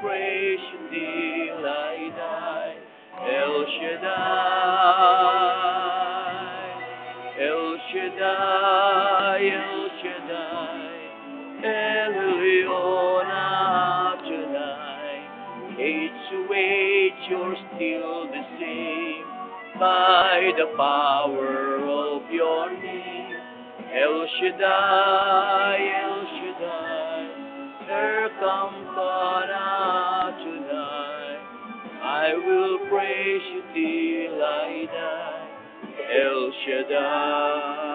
praise you till I die. El Shaddai, El Shaddai, El Shaddai, El Elyon Adonai. Age to age, you're still the same, by the power of your name. El Shaddai, El Shaddai, Erkamkana tonight. I will praise you till I die. El Shaddai.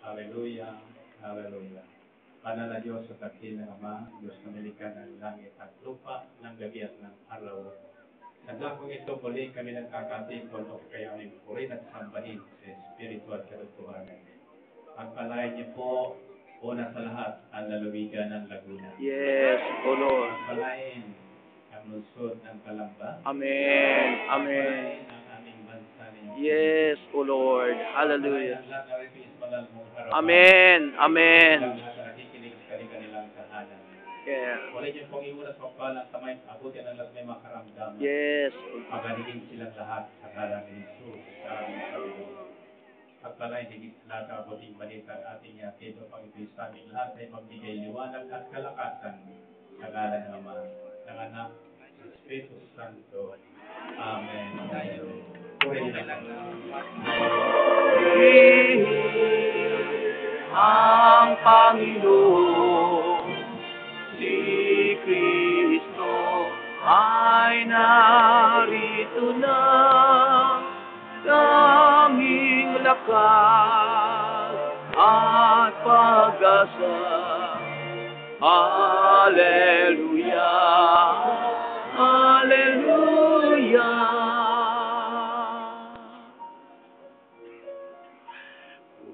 Hallelujah, Hallelujah. Banal na Diyos sa dakilang Ama, Diyos na nilikha ng langit at lupa, ng gabi at ng araw. Sa dakong ito, muli kami nagkakatipon o kaya aming purin at sambahin sa spiritual katotohanan. Pagpalain niyo po, una sa lahat, ang lalawigan ng Laguna. Yes, O Lord. Pagpalain ang lungsod ng Calamba. Amen, Amen. Pagpalain ang aming bansa ninyo. Yes, O Lord. Hallelujah. Pagpalain ang lahat na rin banal mong harapan. Amen, Amen. Ang lahat na nakikinig sa kanilang tahanan. Yeah. Wala niyo pong iunas pagpalang kamay, abutin ang lahat may makaramdaman. Yes. Pagalingin silang lahat sa ngalan ni Jesus, sa aming Panginoon. Pagpalain higit sa lahat ang abuting balita ang ating yatido pang ito'y sa aming lahat ay magbigay liwanag at kalakasan sa ngalan ng Ama, ng Anak, ng Espiritu Santo. Amen. Purihin na lang. Ang Panginoon, si Kristo ay narito na, tanging lakas at pag-asa. Hallelujah, Hallelujah.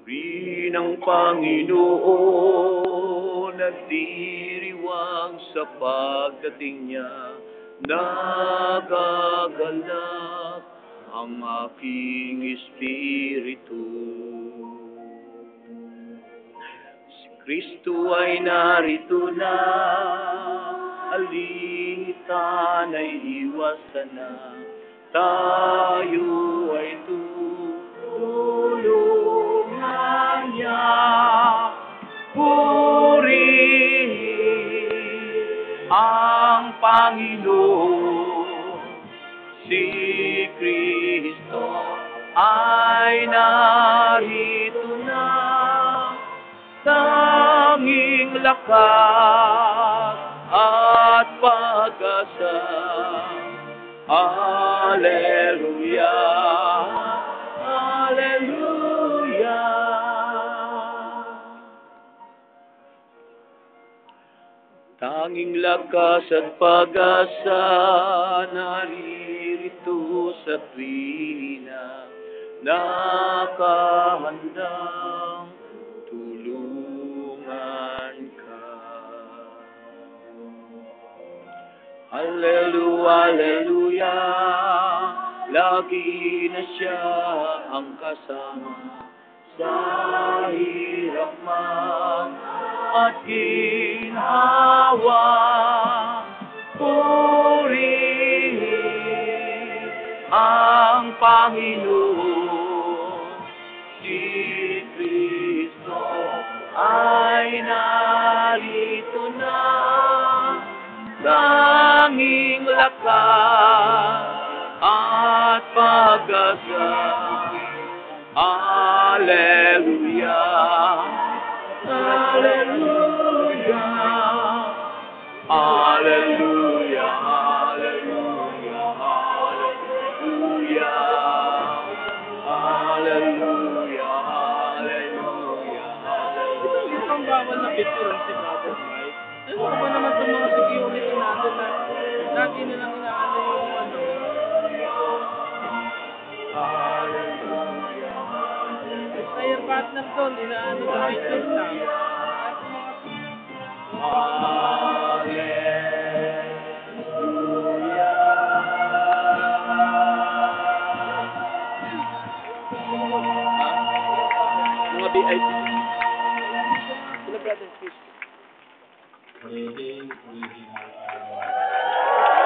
Puri ng Panginoon, nagdiriwang sa pagdating niya, nagagalak ang aking espiritu. Si Kristo ay narito na, alitan ay iwasan na, tayo ay tutulungan niya. Purihin ang Panginoon, si Kristo ay narito na, tanging lakas at pag-asa. Hallelujah, Hallelujah. Tanging lakas at pag-asa naririto sa tuwina, nakahandang tulungan ka. Hallelujah, Hallelujah, lagi na siya ang kasama sa hirap man at ginhawa. Purihin ang Panginoon, si Kristo ay narito na, tanging lakas at pag-asa. Hallelujah, Hallelujah, Hallelujah, Hallelujah, Hallelujah, Hallelujah, Hallelujah, Hallelujah. Ito ang bawal na picture si Brother Mike. Ano ba naman itong mga security natin na lagi nilang inaano yung ano? Player partner doon, inaano sa waitlist lang. Mga VIP. Sila Brother Fish. Ulihin ang araw.